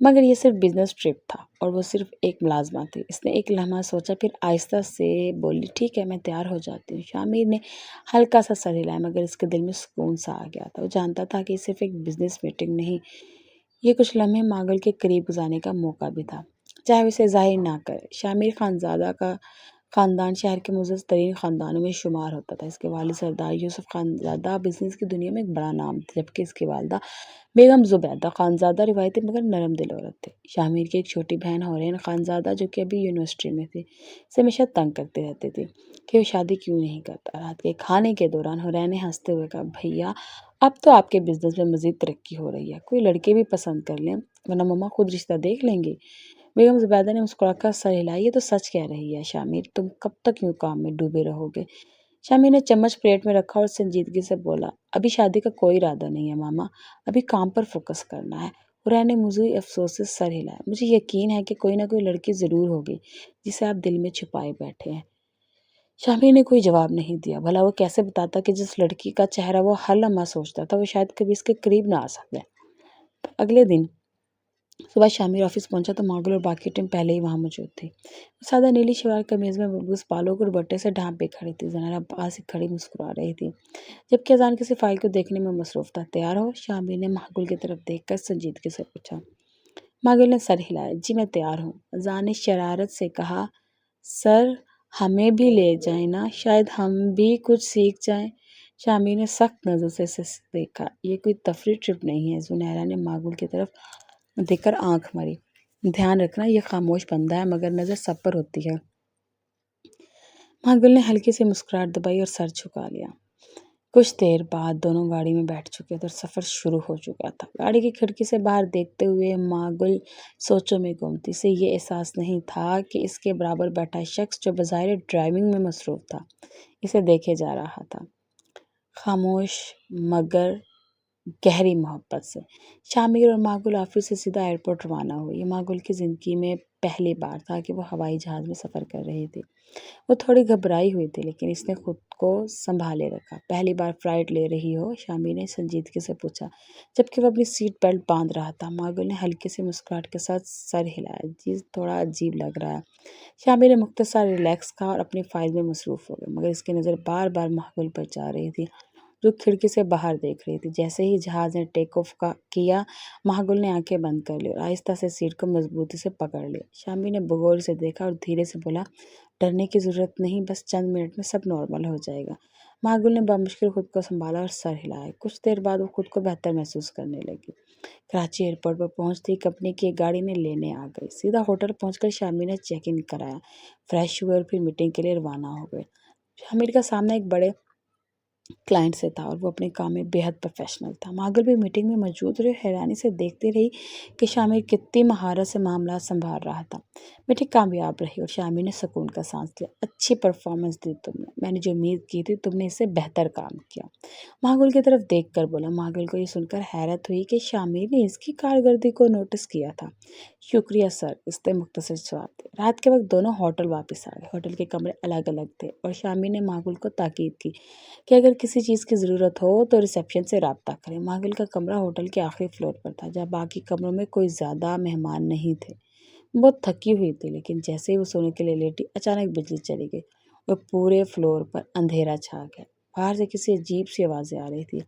مگر یہ صرف بزنس ٹرپ تھا اور وہ صرف ایک ملازمہ تھی۔ اس نے ایک لمحہ سوچا، پھر آہستہ سے بولی، ٹھیک ہے، میں تیار ہو جاتی ہوں۔ شامیر نے ہلکا سا سر ہلایا، مگر اس کے دل میں سکون سا آ گیا تھا۔ وہ جانتا تھا کہ یہ صرف ایک بزنس میٹنگ نہیں، یہ کچھ لمحے ماگل کے قریب گزارنے کا موقع بھی تھا، چاہے وہ اسے ظاہر نہ کرے۔ شامیر خانزادہ کا خاندان شہر کے معزز ترین خاندانوں میں شمار ہوتا تھا۔ اس کے والد سردار یوسف خانزادہ بزنس کی دنیا میں ایک بڑا نام تھا، جبکہ اس کی والدہ بیگم زبیدہ خانزادہ روایتی مگر نرم دل عورت تھے۔ شامیر کی ایک چھوٹی بہن حورین خانزادہ، جو کہ ابھی یونیورسٹی میں تھی، اسے ہمیشہ تنگ کرتی رہتی تھی کہ وہ شادی کیوں نہیں کرتا۔ رات کے کھانے کے دوران حورین نے ہنستے ہوئے کہا، بھیا اب تو آپ کے بزنس میں مزید ترقی ہو رہی ہے، کوئی لڑکے بھی پسند کر لیں، ورنہ مما خود رشتہ دیکھ لیں گی۔ بیگم زبیدہ نے مسکرا کر سر ہلایا، یہ تو سچ کہہ رہی ہے شامیر، تم کب تک یوں کام میں ڈوبے رہو گے؟ شامیر نے چمچ پلیٹ میں رکھا اور سنجیدگی سے بولا، ابھی شادی کا کوئی ارادہ نہیں ہے ماما، ابھی کام پر فوکس کرنا ہے۔ حورین نے موضوعی افسوس سے سر ہلایا، مجھے یقین ہے کہ کوئی نہ کوئی لڑکی ضرور ہوگی جسے آپ دل میں چھپائے بیٹھے ہیں۔ شامیر نے کوئی جواب نہیں دیا۔ بھلا وہ کیسے بتاتا کہ جس لڑکی کا چہرہ وہ ہر لمحہ سوچتا تھا، وہ شاید کبھی اس کے قریب نہ آ سکے۔ اگلے دن صبح شامیر آفس پہنچا تو ماگل اور باقی ٹیم پہلے ہی وہاں موجود تھی۔ وہ سادہ نیلی شلوار قمیض میں بلبس بالوں کو دوپٹے سے ڈھانپے کھڑی تھی، ذرا پاس ہی کھڑی مسکرا رہی تھی، جبکہ اذان کسی فائل کو دیکھنے میں مصروف تھا۔ تیار ہو؟ شامیر نے ماگل کی طرف دیکھ کر سنجیدگی سے پوچھا۔ ماگل نے سر ہلایا، جی میں تیار ہوں۔ اذان نے شرارت سے کہا، سر ہمیں بھی لے جائیں نا، شاید ہم بھی کچھ سیکھ جائیں۔ شامیر نے سخت نظر سے اسے دیکھا، یہ کوئی تفریح ٹرپ نہیں ہے۔ زنیرہ نے ماگل کی طرف دیکھ کر آنکھ ماری، دھیان رکھنا یہ خاموش بندہ ہے مگر نظر سب پر ہوتی ہے۔ ماگل نے ہلکی سی مسکراہٹ دبائی اور سر جھکا لیا۔ کچھ دیر بعد دونوں گاڑی میں بیٹھ چکے تھے اور سفر شروع ہو چکا تھا۔ گاڑی کی کھڑکی سے باہر دیکھتے ہوئے ماگل سوچوں میں گم تھی۔ اسے یہ احساس نہیں تھا کہ اس کے برابر بیٹھا شخص، جو بظاہر ڈرائیونگ میں مصروف تھا، اسے دیکھے جا رہا تھا، خاموش مگر گہری محبت سے۔ شامیر اور ماگل آفس سے سیدھا ایئرپورٹ روانہ ہوئے۔ یہ ماگل کی زندگی میں پہلی بار تھا کہ وہ ہوائی جہاز میں سفر کر رہی تھی۔ وہ تھوڑی گھبرائی ہوئی تھی، لیکن اس نے خود کو سنبھالے رکھا۔ پہلی بار فلائٹ لے رہی ہو؟ شامیر نے سنجیدگی سے پوچھا، جبکہ وہ اپنی سیٹ بیلٹ باندھ رہا تھا۔ ماگل نے ہلکی سی مسکراہٹ کے ساتھ سر ہلایا، جی تھوڑا عجیب لگ رہا ہے۔ شامیر نے مختصر ریلیکس کہا اور اپنی فائل میں مصروف ہو گئے، مگر اس کی نظر بار بار ماگل پر جا رہی تھی، جو کھڑکی سے باہر دیکھ رہی تھی۔ جیسے ہی جہاز نے ٹیک آف کیا، ماگل نے آنکھیں بند کر لی اور آہستہ سے سیٹ کو مضبوطی سے پکڑ لیا۔ شامیر نے بغور سے دیکھا اور دھیرے سے بولا، ڈرنے کی ضرورت نہیں، بس چند منٹ میں سب نارمل ہو جائے گا۔ ماگل نے بامشکل خود کو سنبھالا اور سر ہلایا۔ کچھ دیر بعد وہ خود کو بہتر محسوس کرنے لگی۔ کراچی ایئرپورٹ پر پہنچتے ہی کمپنی کی ایک گاڑی نے لینے آ گئی۔ سیدھا ہوٹل پہنچ کر شامیر نے چیک ان کرایا، فریش ہوئے اور پھر میٹنگ کے لیے روانہ ہو گئے۔ شامیر کا سامنا ایک بڑے کلائنٹ سے تھا اور وہ اپنے کام میں بے حد پروفیشنل تھا۔ ماگل بھی میٹنگ میں موجود رہی اور حیرانی سے دیکھتی رہی کہ شامیر کتنی مہارت سے معاملات سنبھال رہا تھا۔ میٹنگ کامیاب رہی اور شامیر نے سکون کا سانس لیا۔ اچھی پرفارمنس دی تم نے، میں نے جو امید کی تھی تم نے اس سے بہتر کام کیا، ماگل کی طرف دیکھ کر بولا۔ ماگل کو یہ سن کر حیرت ہوئی کہ شامیر نے اس کی کارکردگی کو نوٹس کیا تھا۔ شکریہ سر، اس نے مختصر جواب دیا۔ رات کے وقت دونوں ہوٹل واپس آ گئے۔ ہوٹل کے کمرے الگ الگ تھے اور شامیر نے ماگل کو تاکید کی کہ اگر کسی چیز کی ضرورت ہو تو ریسیپشن سے رابطہ کریں۔ ماگل کا کمرہ ہوٹل کے آخری فلور پر تھا، جہاں باقی کمروں میں کوئی زیادہ مہمان نہیں تھے۔ بہت تھکی ہوئی تھی، لیکن جیسے ہی وہ سونے کے لیے لیٹی، اچانک بجلی چلی گئی اور پورے فلور پر اندھیرا چھا گیا۔ باہر سے کسی عجیب سی آوازیں آ رہی تھی،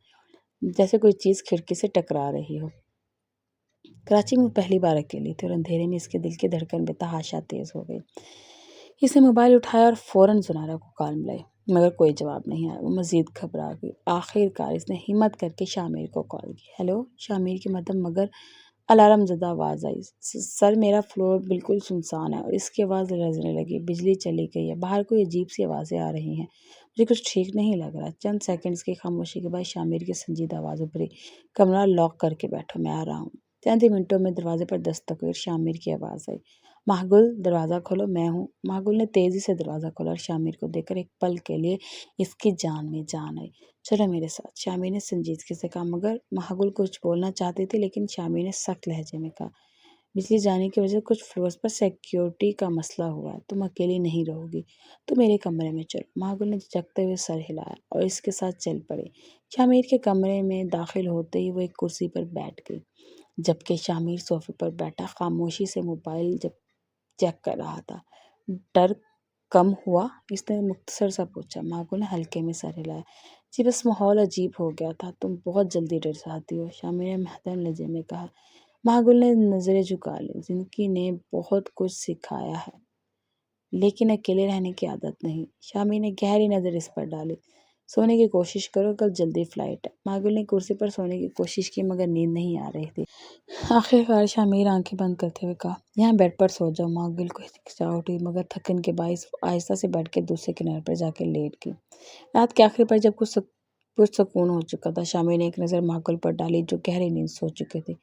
جیسے کوئی چیز کھڑکی سے ٹکرا رہی ہو۔ کراچی میں پہلی بار اکیلی تھی اور اندھیرے میں اس کے دل کی دھڑکن بے تحاشا تیز ہو گئی۔ اس نے موبائل اٹھایا اور فوراً زنارہ کو کال ملائی، مگر کوئی جواب نہیں آیا۔ وہ مزید گھبرا گئی۔ آخر کار اس نے ہمت کر کے شامیر کو کال کی۔ ہیلو، شامیر کی مدھم مگر الارم زدہ آواز آئی، سر میرا فلور بالکل سنسان ہے، اور اس کی آواز لرزنے لگی، بجلی چلی گئی ہے، باہر کوئی عجیب سی آوازیں آ رہی ہیں، مجھے کچھ ٹھیک نہیں لگ رہا۔ چند سیکنڈز کی خاموشی کے بعد شامیر کی سنجیدہ آواز ابھری، کمرہ لاک کر کے بیٹھو، میں آ رہا ہوں۔ چند ہی منٹوں میں دروازے پر دستک ہوئی اور شامیر کی آواز آئی، ماگل دروازہ کھولو، میں ہوں۔ ماگل نے تیزی سے دروازہ کھولا اور شامیر کو دیکھ کر ایک پل کے لیے اس کی جان میں جان آئی۔ چلو میرے ساتھ، شامیر نے سنجیدگی سے کہا، مگر ماگل کچھ بولنا چاہتی تھی، لیکن شامیر نے سخت لہجے میں کہا، بجلی جانے کی وجہ سے کچھ فلورز پر سیکیورٹی کا مسئلہ ہوا ہے، تم اکیلی نہیں رہو گی، تو میرے کمرے میں چلو۔ ماگل نے جھجکتے ہوئے سر ہلایا اور اس کے ساتھ چل پڑی۔ شامیر کے کمرے میں داخل ہوتے ہی وہ ایک کرسی پر بیٹھ گئی، جبکہ شامیر صوفے پر بیٹھا خاموشی سے موبائل چیک کر رہا تھا۔ ڈر کم ہوا؟ اس نے مختصر سا پوچھا۔ ماگل نے ہلکے میں سر ہلایا۔ جی بس ماحول عجیب ہو گیا تھا، تم بہت جلدی ڈر جاتی ہو، شامیر نے محترم لہجے میں کہا۔ ماگل نے نظریں جھکا لی۔ زندگی نے بہت کچھ سکھایا ہے لیکن اکیلے رہنے کی عادت نہیں۔ شامیر نے گہری نظر اس پر ڈالی۔ سونے کی کوشش کرو، کل جلدی فلائٹ ہے۔ ماگل نے کرسی پر سونے کی کوشش کی مگر نیند نہیں آ رہی تھی۔ آخر کار شامیر آنکھیں بند کرتے ہوئے کہا، یہاں بیڈ پر سو جاؤ۔ ماگل کو ہچکچاہٹ ہوئی مگر تھکن کے باعث وہ آہستہ سے بیڈ کے دوسرے کنارے پر جا کے لیٹ گئی۔ رات کے آخری پر جب کچھ پرسکون ہو چکا تھا، شامیر نے ایک نظر ماگل پر ڈالی جو گہری نیند سو چکے تھے۔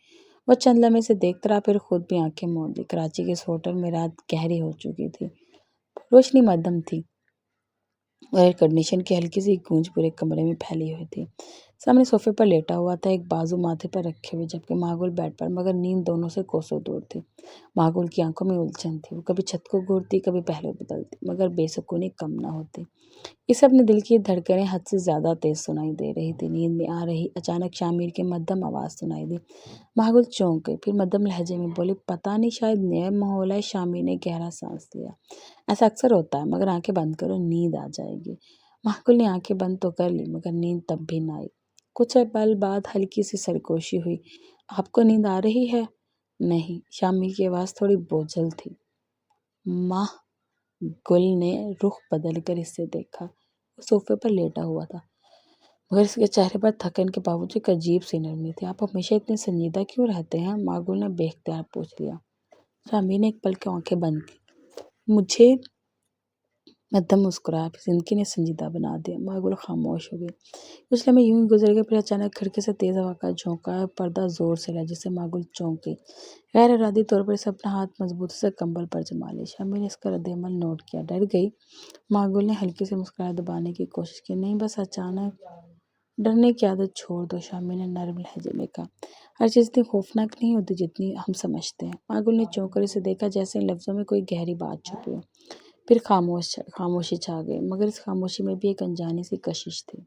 وہ چند لمحے سے دیکھتا رہا پھر خود بھی آنکھیں موند لی۔ کراچی کے اس ہوٹل میں رات گہری ہو چکی تھی، روشنی مدھم تھی اور ایئر کنڈیشن کی ہلکی سی گونج پورے کمرے میں پھیلی ہوئی تھی۔ سامنے صوفے پر لیٹا ہوا تھا، ایک بازو ماتھے پر رکھے ہوئے، جبکہ ماگل بیڈ پر، مگر نیند دونوں سے کوسوں دور تھی۔ ماگل کی آنکھوں میں الجھن تھی، وہ کبھی چھت کو گھورتی کبھی پہلو بدلتی مگر بے سکونی کم نہ ہوتی۔ اسے اپنے دل کی دھڑکنیں حد سے زیادہ تیز سنائی دے رہی تھی۔ نیند میں آ رہی اچانک شامیر کی مدھم آواز سنائی دی۔ ماگل چونک گئی، پھر مدھم لہجے میں بولی، پتہ نہیں شاید نیا ماحول ہے۔ شامیر نے گہرا سانس لیا۔ ایسا اکثر ہوتا ہے مگر آنکھیں بند کرو، نیند آ جائے گی۔ ماگل نے آنکھیں بند تو کر لی مگر نیند تب بھی نہ آئی۔ کچھ پل بعد ہلکی سی سرگوشی ہوئی۔ آپ کو نیند آ رہی ہے؟ نہیں، شامیر کی آواز تھوڑی بوجھل تھی۔ ماہ گل نے رخ بدل کر اس سے دیکھا۔ وہ صوفے پر لیٹا ہوا تھا مگر اس کے چہرے پر تھکن کے باوجود ایک عجیب سی نرمی تھی۔ آپ ہمیشہ اتنے سنجیدہ کیوں رہتے ہیں؟ ماگل نے بے اختیار پوچھ لیا۔ شامیر نے ایک پل کے آنکھیں بند کی۔ مجھے مدھم مسکرایا، پھر زندگی نے سنجیدہ بنا دیا۔ ماگل خاموش ہو گئی۔ کچھ لمحے یوں ہی گزر گئے، پھر اچانک کھڑکی سے تیز ہوا کا جھونکا آیا اور پردہ زور سے ہلا جس سے ماگل چونک گئی۔ غیر ارادی طور پر اسے اپنا ہاتھ مضبوطی سے کمبل پر جما لیا۔ شامیر نے اس کا رد عمل نوٹ کیا۔ ڈر گئی؟ ماگل نے ہلکی سی مسکراہٹ دبانے کی کوشش کی۔ نہیں، بس اچانک ڈرنے کی عادت چھوڑ دو، شامیر نے نرم لہجے میں کہا۔ ہر چیز اتنی خوفناک نہیں ہوتی جتنی ہم سمجھتے ہیں۔ ماگل نے چونک کر اسے دیکھا جیسے ان لفظوں میں کوئی گہری بات چھپی ہو۔ پھر خاموشی چھا گئی مگر اس خاموشی میں بھی ایک انجانی سی کشش تھی۔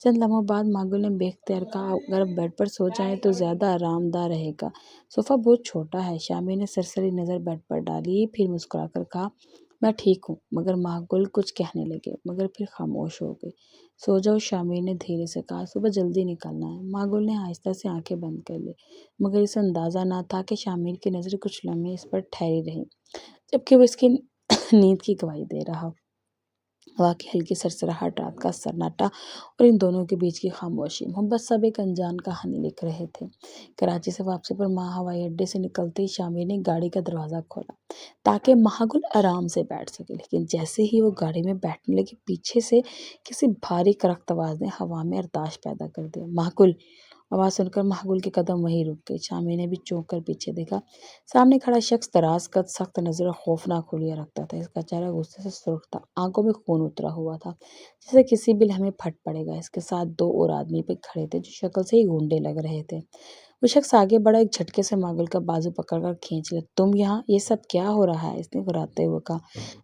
چند لمحوں بعد ماگل نے بے اختیار کہا، اگر آپ بیڈ پر سو جائیں تو زیادہ آرام دہ رہے گا، صوفہ بہت چھوٹا ہے۔ شامیر نے سرسری نظر بیڈ پر ڈالی پھر مسکرا کر کہا، میں ٹھیک ہوں۔ مگر ماگل کچھ کہنے لگے مگر پھر خاموش ہو گئی۔ سو جاؤ، شامیر نے دھیرے سے کہا، صبح جلدی نکلنا ہے۔ ماگل نے آہستہ سے آنکھیں بند کر لی مگر اسے اندازہ نہ تھا کہ شامیر کی نظریں کچھ لمحے اس پر ٹھہری رہیں جبکہ وہ اس کی نیند کی گواہی دے رہا۔ ہوا کی ہلکی سرسراہٹ، رات کا سناٹا اور ان دونوں کے بیچ کی خاموشی، محبت سب ایک انجان کہانی لکھ رہے تھے۔ کراچی سے واپسی پر ماہ ہوائی اڈے سے نکلتے ہی شامیر نے گاڑی کا دروازہ کھولا تاکہ ماگل آرام سے بیٹھ سکے، لیکن جیسے ہی وہ گاڑی میں بیٹھنے لگی پیچھے سے کسی بھاری کرخت آواز نے ہوا میں ارتعاش پیدا کر دیا۔ ماگل! آواز سن کر ماگل کے قدم وہیں رک گئے۔ شامیر نے بھی چونک کر پیچھے دیکھا۔ سامنے کھڑا شخص دراز قد، سخت نظر اور خوفناک حلیہ رکھتا تھا۔ اس کا چہرہ غصے سے سرخ تھا، آنکھوں میں خون اترا ہوا تھا جیسے کسی بھی لمحے پھٹ پڑے گا۔ اس کے ساتھ دو اور آدمی بھی کھڑے تھے جو شکل سے ہی گونڈے لگ رہے تھے۔ وہ شخص آگے بڑھا، ایک جھٹکے سے ماگل کا بازو پکڑ کر کھینچ لیا۔ تم یہاں؟ یہ سب کیا ہو رہا ہے؟ اس نے گھبراتے ہوئے کہا۔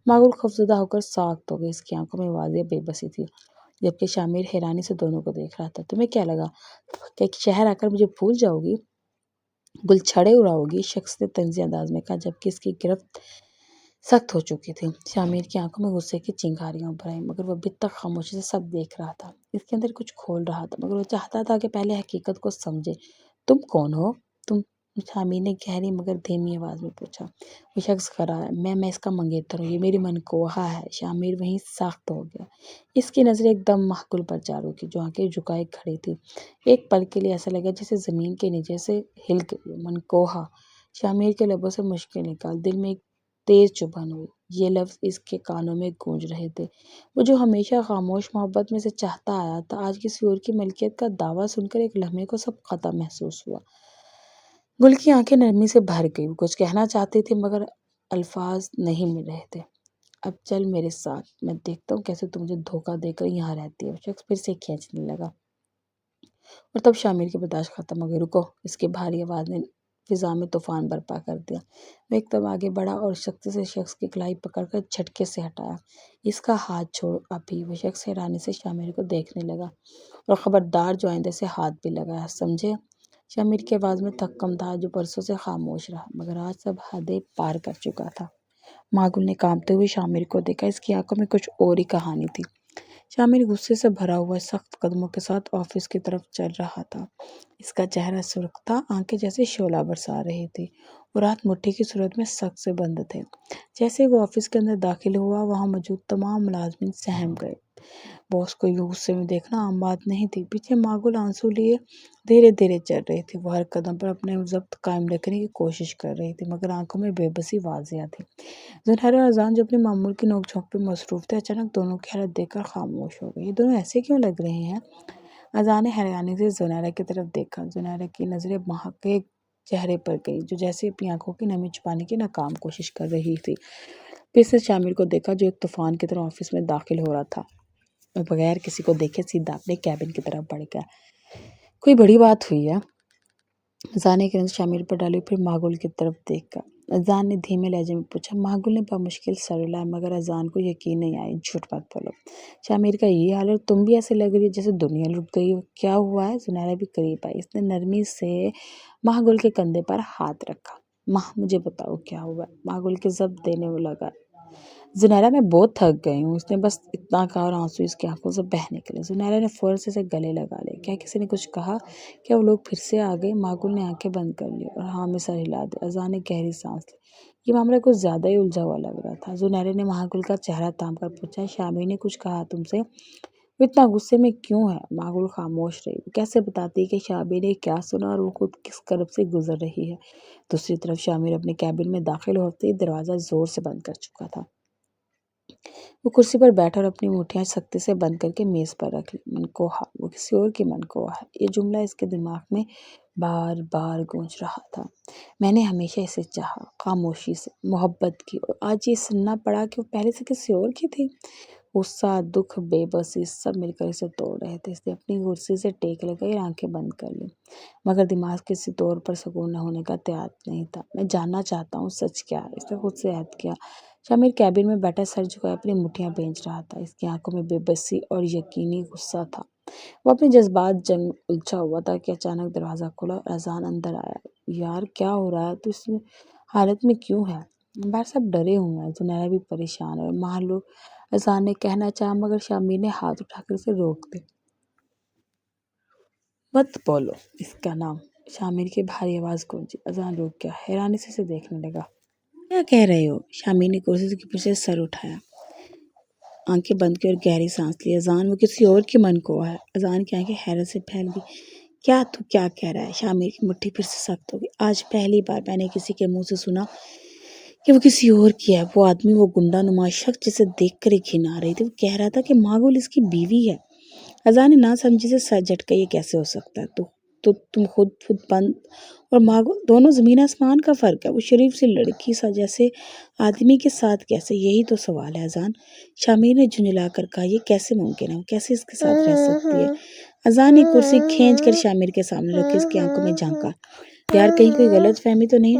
ماگل خوفزدہ ہو کر ساکت ہو گئی، اس کی آنکھوں میں واضح بے بسی تھی جبکہ شامیر حیرانی سے دونوں کو دیکھ رہا تھا۔ تمہیں کیا لگا کہ ایک شہر آ کر مجھے بھول جاؤ گی، گل چھڑے اڑاؤ گی؟ شخص نے طنزی انداز میں کہا جبکہ اس کی گرفت سخت ہو چکی تھی۔ شامیر کی آنکھوں میں غصے کی چنگاریاں ابھر آئیں مگر وہ ابھی تک خاموشی سے سب دیکھ رہا تھا۔ اس کے اندر کچھ کھول رہا تھا مگر وہ چاہتا تھا کہ پہلے حقیقت کو سمجھے۔ تم کون ہو؟ تم؟ شامیر نے گہری مگر دھیمی آواز میں پوچھا۔ وہ شخص کھڑا ہے۔ میں اس کا منگیتر ہوں، یہ میری منقوہہ ہے۔ شامیر وہیں ساخت ہو گیا۔ اس کی نظریں ایک دم ماگل پر جا رکی جو آنکھیں جھکائے کھڑی تھی۔ ایک پل کے لیے ایسا لگا جیسے زمین کے نیچے سے ہل گئی۔ منقوہہ! شامیر کے لبوں سے مشکل نکال، دل میں ایک تیز چبھن ہوئی۔ یہ لفظ اس کے کانوں میں گونج رہے تھے۔ وہ جو ہمیشہ خاموش محبت میں سے چاہتا آیا تھا، آج کسی اور کی ملکیت کا دعویٰ سن کر ایک لمحے کو سب ختم محسوس ہوا۔ گل کی آنکھیں نرمی سے بھر گئی، وہ کچھ کہنا چاہتی تھی مگر الفاظ نہیں مل رہے تھے۔ اب چل میرے ساتھ، میں دیکھتا ہوں کیسے تو مجھے دھوکہ دے کر یہاں رہتی ہے۔ وہ شخص پھر سے کھینچنے لگا اور تب شامیر کی برداشت ختم ہو گئی۔ رکو! اس کی بھاری آواز نے فضا میں طوفان برپا کر دیا۔ وہ ایک دم آگے بڑھا اور سختی سے شخص کی کلائی پکڑ کر جھٹکے سے ہٹایا۔ اس کا ہاتھ چھوڑو ابھی! وہ شخص حیرانی سے شامیر کو دیکھنے لگا، اور خبردار جو آئندہ سے ہاتھ بھی لگایا، سمجھے؟ شامر کی آواز میں تھکم تھا جو برسوں سے خاموش رہا، مگر آج سب حدیں پار کر چکا تھا۔ ماگل نے کانپتے ہوئے شامر کو دیکھا، اس کی آنکھوں میں کچھ اور ہی کہانی تھی۔ شامر غصے سے بھرا ہوا سخت قدموں کے ساتھ آفس کی طرف چل رہا تھا۔ اس کا چہرہ سرخ تھا، آنکھیں جیسے شعلہ برسا رہی تھی اور ہاتھ مٹھی کی صورت میں سخت سے بند تھے۔ جیسے وہ آفس کے اندر داخل ہوا، وہاں موجود تمام ملازمین سہم گئے۔ باس کو یوں غصے میں دیکھنا عام بات نہیں تھی۔ پیچھے ماگل آنسو لیے دھیرے دھیرے چل رہی تھی۔ وہ ہر قدم پر اپنے ضبط قائم رکھنے کی کوشش کر رہی تھی، مگر آنکھوں میں بے بسی واضح تھی۔ زنیرہ اور اذان جو اپنی معمول کی نوک جھونک پہ مصروف تھے، اچانک دونوں کی حالت دیکھ کر خاموش ہو گئی۔ یہ دونوں ایسے کیوں لگ رہے ہیں؟ اذان نے حیرانی سے زنیرہ کی طرف دیکھا۔ زنیرہ کی نظریں مہک کے چہرے پر گئی، جو جیسے اپنی آنکھوں کی نمی چھپانے کی ناکام کوشش کر رہی تھی۔ پھر سے شامر کو دیکھا جو ایک طوفان کی طرح آفس میں داخل ہو رہا تھا اور بغیر کسی کو دیکھے سیدھا اپنے کیبن کی طرف بڑھ گیا۔ کوئی بڑی بات ہوئی ہے؟ اذان نے ایک نظر شامر پر ڈالی، پھر ماگل کی طرف دیکھا۔ اذان نے دھیمے لہجے میں پوچھا۔ ماگل نے بمشکل سر ہلایا، مگر اذان کو یقین نہیں آیا۔ جھوٹ مت بولو، شامر کا یہ حال ہے اور تم بھی ایسے لگ رہی ہو جیسے دنیا لٹ گئی ہو۔ کیا ہوا ہے؟ زنیرہ بھی قریب آئی، اس نے نرمی سے ماگل کے کندھے پر ہاتھ رکھا۔ ماں مجھے بتاؤ کیا ہوا ہے؟ ماگل کے ضبط دینے لگا۔ زنیرہ میں بہت تھک گئی ہوں، اس نے بس اتنا کہا اور آنسو اس کی آنکھوں سے بہہ نکلے۔ زنیرہ نے فوراً سے اسے گلے لگا لیا۔ کیا کسی نے کچھ کہا؟ کیا وہ لوگ پھر سے آ گئے؟ ماگل نے آنکھیں بند کر لی اور ہاں میں سر ہلا دیا۔ اذان نے گہری سانس لی۔ یہ معاملہ کچھ زیادہ ہی الجھا ہوا لگ رہا تھا۔ زنیرہ نے ماگل کا چہرہ تام کر پوچھا، شامر نے کچھ کہا تم سے؟ وہ اتنا غصے میں کیوں ہے؟ ماگل خاموش رہی۔ وہ کیسے بتاتی کہ شامر نے کیا سنا اور وہ خود کس کرب سے گزر رہی ہے؟ دوسری طرف شامر اپنے کیبن میں داخل ہوتے ہی دروازہ زور سے بند کر چکا تھا۔ وہ کرسی پر بیٹھا اور اپنی مٹھیاں سختی سے بند کر کے میز پر رکھ لی۔ منکوہا، وہ کسی اور کی منکوہا ہے، یہ جملہ اس کے دماغ میں بار بار گونج رہا تھا۔ میں نے ہمیشہ اسے چاہا، خاموشی سے محبت کی، اور آج یہ سننا پڑا کہ وہ پہلے سے کسی اور کی تھی۔ غصہ، دکھ، بے بسی سب مل کر اسے توڑ رہے تھے۔ اس نے اپنی کرسی سے ٹیک لگائی اور آنکھیں بند کر لی، مگر دماغ کسی طور پر سکون نہ ہونے کا تیار نہیں تھا۔ میں جاننا چاہتا ہوں سچ کیا ہے، اس نے خود سے عہد کیا۔ شامر کیبن میں بیٹھا سر جھکائے اپنی مٹھیاں بھینچ رہا تھا۔ اس کی آنکھوں میں بے بسی اور یقینی غصہ تھا۔ وہ اپنے جذبات جنگ میں الجھا ہوا تھا کہ اچانک دروازہ کھلا اور اذان اندر آیا۔ یار کیا ہو رہا ہے؟ تو اس حالت میں کیوں ہے؟ باہر سب ڈرے ہوئے ہیں، زنیرہ بھی پریشان ہے اور وہاں لوگ، اذان نے کہنا چاہا مگر شامر نے ہاتھ اٹھا کر اسے روک دیا۔ مت بولو اس کا نام، شامر کی بھاری آواز گونجی۔ اذان رک گیا، حیرانی سے اسے دیکھنے لگا۔ کیا کہہ رہے ہو؟ شامر نے کرسی کے پیچھے سر اٹھایا، آنکھیں بند کی اور گہری سانس لی۔ اذان وہ کسی اور کی منکوہا ہے۔ اذان کی آنکھیں حیرت سے پھیل گئی۔ تو کیا کہہ رہا ہے؟ شامر کی مٹھی پھر سے سخت ہو گئی۔ آج پہلی بار میں نے کسی کے منہ سے سنا کہ وہ کسی اور کی ہے۔ وہ آدمی، وہ گنڈا نما شخص جسے دیکھ کر ہی گھن آ رہی تھی، وہ کہہ رہا تھا کہ ماگل اس کی بیوی ہے۔ اذان نے ناسمجھی سے سر جھٹکا، یہ کیسے ہو سکتا ہے؟ تو تم خود بند اور ماگل دونوں زمین آسمان کا فرق ہے۔ وہ شریف سی لڑکی سا جیسے آدمی کے ساتھ کیسے؟ یہی تو سوال ہے اذان، شامر نے جھنجھلا کر کہا۔ یہ کیسے ممکن ہے؟ وہ کیسے اس کے ساتھ رہ سکتی ہے؟ اذان نے کرسی کھینچ کر شامر کے سامنے رکھی، اس کی آنکھوں میں جھانکا۔ یار کہیں کوئی غلط فہمی تو نہیں؟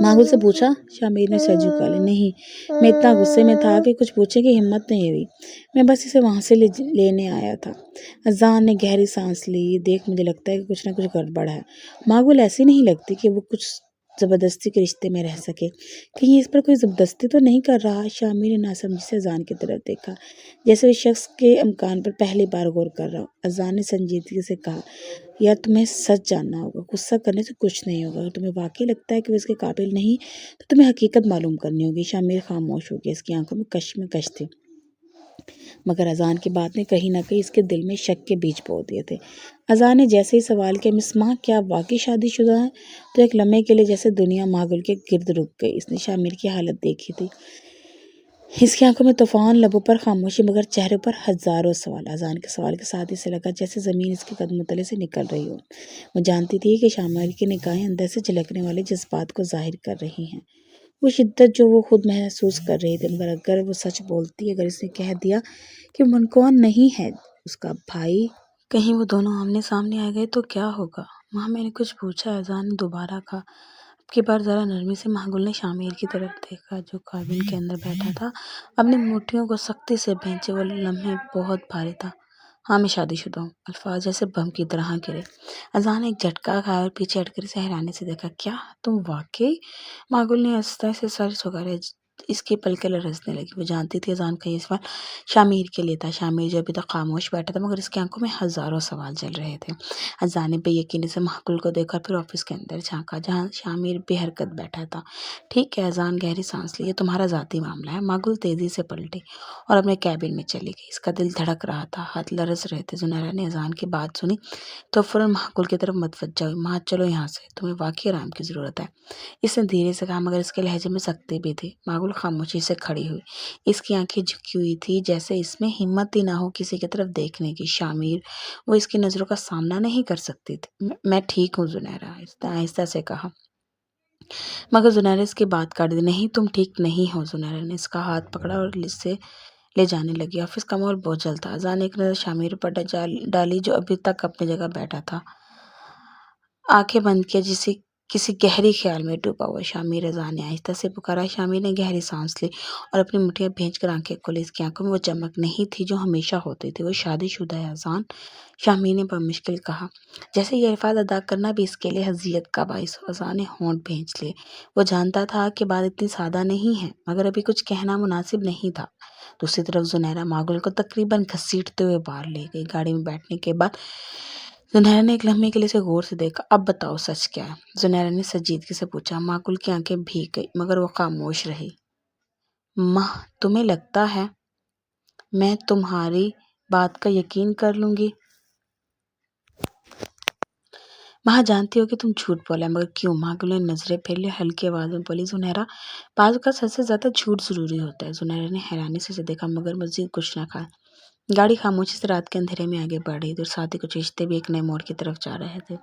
ماگل سے پوچھا۔ شامر نے سر جھکا لیا۔ نہیں، میں اتنا غصے میں تھا کہ کچھ پوچھنے کی ہمت نہیں ہوئی۔ میں بس اسے وہاں سے لینے آیا تھا۔ اذان نے گہری سانس لی۔ دیکھ مجھے لگتا ہے کہ کچھ نہ کچھ گڑبڑ ہے۔ ماگل ایسی نہیں لگتی کہ وہ کچھ زبردستی کے رشتے میں رہ سکے۔ کہیں اس پر کوئی زبردستی تو نہیں کر رہا؟ شامر نے ناسمجھی سے اذان کی طرف دیکھا، جیسے وہ شخص کے امکان پر پہلی بار غور کر رہا ہو۔ اذان نے سنجیدگی سے کہا، یار تمہیں سچ جاننا ہوگا، غصہ کرنے سے کچھ نہیں ہوگا۔ اگر تمہیں واقعی لگتا ہے کہ وہ اس کے قابل نہیں تو تمہیں حقیقت معلوم کرنی ہوگی۔ شامر خاموش ہو گیا، اس کی آنکھوں میں کشمکش تھی، مگر اذان کی بات نے کہیں نہ کہیں اس کے دل میں شک کے بیج بو دیے تھے۔ اذان نے جیسے ہی سوال کیا، مس ماں کیا آپ واقعی شادی شدہ ہیں؟ تو ایک لمحے کے لیے جیسے دنیا ماگل کے گرد رک گئی۔ اس نے شامر کی حالت دیکھی تھی، اس کی آنکھوں میں طوفان، لبوں پر خاموشی، مگر چہرے پر ہزاروں سوال۔ اذان کے سوال کے ساتھ اسے لگا جیسے زمین اس کے قدموں تلے سے نکل رہی ہو۔ وہ جانتی تھی کہ شامر کی نگاہیں اندر سے جھلکنے والے جذبات کو ظاہر کر رہی ہیں، وہ شدت جو وہ خود محسوس کر رہی تھی۔ مگر اگر وہ سچ بولتی، اگر اس نے کہہ دیا کہ منکوہ نہیں ہے اس کا بھائی، کہیں وہ دونوں آمنے سامنے آ گئے تو کیا ہوگا؟ ماں میں نے کچھ پوچھا؟ اذان نے دوبارہ کہا۔ اب کی بار ذرا نرمی سے ماگل نے شامر کی طرف دیکھا جو کابن کے اندر بیٹھا تھا، اپنی مٹھیوں کو سختی سے بھینچے۔ وہ لمحہ بہت بھاری تھا، ہاں میں شادی شدہ ہوں، الفاظ جیسے بم کی طرح گرے۔ اذان نے ایک جھٹکا کھایا اور پیچھے ہٹ کر اسے حیرانی سے دیکھا۔ کیا تم واقعی؟ ماگل نے آہستہ سے سر جھکایا۔ اس کی پلکیں لرزنے لگی۔ وہ جانتی تھی اذان کا یہ سوال شامیر کے لیے تھا، شامیر جو ابھی تک خاموش بیٹھا تھا، مگر اس کی آنکھوں میں ہزاروں سوال جل رہے تھے۔ اذان نے بے یقینی سے ماگل کو دیکھا اور پھر آفس کے اندر جھانکا جہاں شامیر بے حرکت بیٹھا تھا۔ ٹھیک ہے، اذان گہری سانس لی، یہ تمہارا ذاتی معاملہ ہے۔ ماگل تیزی سے پلٹی اور اپنے کیبن میں چلی گئی۔ اس کا دل دھڑک رہا تھا، ہاتھ لرز رہے تھے۔ زنیرہ نے اذان کی بات سنی تو فوراً ماگل کی طرف متوجہ ہوئی۔ ماں چلو یہاں سے، تمہیں واقعی آرام کی ضرورت ہے، اس نے دھیرے سے کہا، مگر اس کے لہجے میں سختی بھی تھی۔ ماگل خاموشی سے کھڑی ہوئی، اس کی آنکھیں جھکی ہوئی تھی جیسے اس میں ہمت ہی نہ ہو کسی کی طرف دیکھنے کی۔ شامیر، وہ اس کی نظروں کا سامنا نہیں کر سکتی تھی۔ میں ٹھیک ہوں، زنیرہ آہستہ سے کہا، مگر زنیرہ اس کی بات کاٹ دی۔ نہیں تم ٹھیک نہیں ہو۔ زنیرہ نے اس کا ہاتھ پکڑا اور اسے لے جانے لگی۔ آفس کا ماحول بوجھل تھا۔ اذان نے ایک نظر شامیر پر ڈالی جو ابھی تک اپنی جگہ بیٹھا تھا، آنکھیں بند کیا جسے کسی گہری خیال میں ڈوبا ہوا۔ شامیر، اذان نے آہستہ سے پکارا۔ شامیر نے گہری سانس لی اور اپنی مٹھیاں بھینج کر آنکھیں کھولی۔ اس کی آنکھوں میں وہ چمک نہیں تھی جو ہمیشہ ہوتی تھی۔ وہ شادی شدہ ہے اذان، شامیر نے بمشکل کہا، جیسے یہ الفاظ ادا کرنا بھی اس کے لیے اذیت کا باعث ہو۔ اذان نے ہونٹ بھینج لیے۔ وہ جانتا تھا کہ بات اتنی سادہ نہیں ہے، مگر ابھی کچھ کہنا مناسب نہیں تھا۔ دوسری طرف زنیرہ ماگل کو تقریباً گھسیٹتے ہوئے باہر لے گئی۔ گاڑی میں بیٹھنے کے بعد زنیرہ نے ایک لمحے کے لیے اسے غور سے دیکھا۔ اب بتاؤ سچ کیا ہے؟ زنیرہ نے سنجیدگی سے پوچھا۔ ماگل کی آنکھیں بھیگ گئی مگر وہ خاموش رہی۔ ماں، تمہیں لگتا ہے میں تمہاری بات کا یقین کر لوں گی؟ ماں جانتی ہو کہ تم جھوٹ بولا ہے، مگر کیوں؟ ماگل نے نظریں پھیر لی، ہلکی آواز میں بولی، زنیرہ بعض اوقات سب سے زیادہ جھوٹ ضروری ہوتا ہے۔ زنیرہ نے حیرانی سے اسے دیکھا مگر مزید کچھ نہ کہا۔ گاڑی خاموشی سے رات کے اندھیرے میں آگے بڑھ رہی تھی اور ساتھ ہی کچھ رشتے بھی ایک نئے موڑ کی طرف جا رہے تھے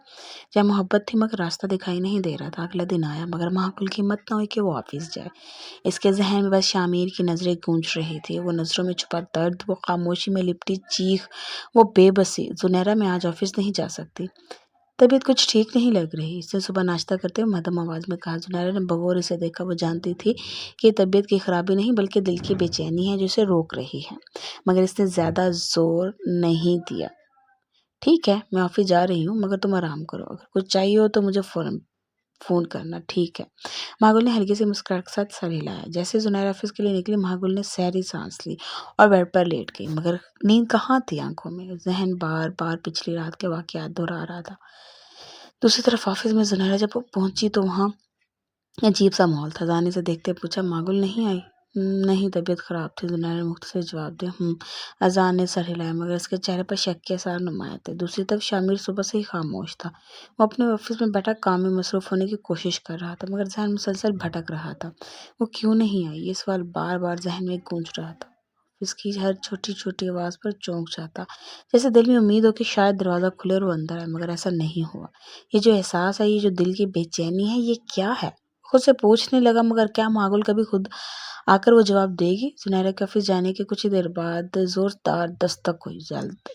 جہاں محبت تھی مگر راستہ دکھائی نہیں دے رہا تھا۔ اگلا دن آیا مگر ماگل کی ہمت نہ ہوئی کہ وہ آفس جائے۔ اس کے ذہن میں بس شامیر کی نظریں گونج رہی تھی، وہ نظروں میں چھپا درد، وہ خاموشی میں لپٹی چیخ، وہ بے بسی۔ زنیرہ میں آج آفس نہیں جا سکتی، طبیعت کچھ ٹھیک نہیں لگ رہی، اس نے صبح ناشتہ کرتے ہوئے مدھم آواز میں کہا۔ زنیرہ نے بغور اسے دیکھا۔ وہ جانتی تھی کہ یہ طبیعت کی خرابی نہیں بلکہ دل کی بے چینی ہے جو اسے روک رہی ہے، مگر اس نے زیادہ زور نہیں دیا۔ ٹھیک ہے، میں آفس جا رہی ہوں، مگر تم آرام کرو، اگر کچھ چاہیے ہو تو مجھے فوراً فون کرنا، ٹھیک ہے؟ ماگل نے ہلکی سی مسکراہٹ کے ساتھ سر ہلایا۔ جیسے زنیرہ آفس کے لیے نکلی، ماگل نے سہری سانس لی اور بیڈ پر لیٹ گئی، مگر نیند کہاں تھی آنکھوں میں۔ ذہن بار بار پچھلی رات کے واقعات دہرا رہا تھا۔ دوسری طرف آفس میں زنیرہ جب پہنچی تو وہاں عجیب سا ماحول تھا۔ زانی سے دیکھتے پوچھا، ماگل نہیں آئی؟ نہیں، طبیعت خراب تھی، زنیرہ نے مختصر جواب دیا۔ اذان نے سر ہلایا مگر اس کے چہرے پر شک کے آثار نمایاں تھے۔ دوسری طرف شامیر صبح سے ہی خاموش تھا۔ وہ اپنے آفس میں بیٹھا کام میں مصروف ہونے کی کوشش کر رہا تھا مگر ذہن مسلسل بھٹک رہا تھا۔ وہ کیوں نہیں آئی؟ یہ سوال بار بار ذہن میں گونج رہا تھا۔ اس کی ہر چھوٹی چھوٹی آواز پر چونک جاتا، جیسے دل میں امید ہو کہ شاید دروازہ کھلے اور وہ اندر آئے، مگر ایسا نہیں ہوا۔ یہ جو احساس ہے، یہ جو دل کی بے چینی ہے، یہ کیا ہے؟ خود سے پوچھنے لگا، مگر کیا ماگل کبھی خود آ کر وہ جواب دے گی؟ زنیرہ کے آفس جانے کے کچھ ہی دیر بعد زوردار دستک ہوئی۔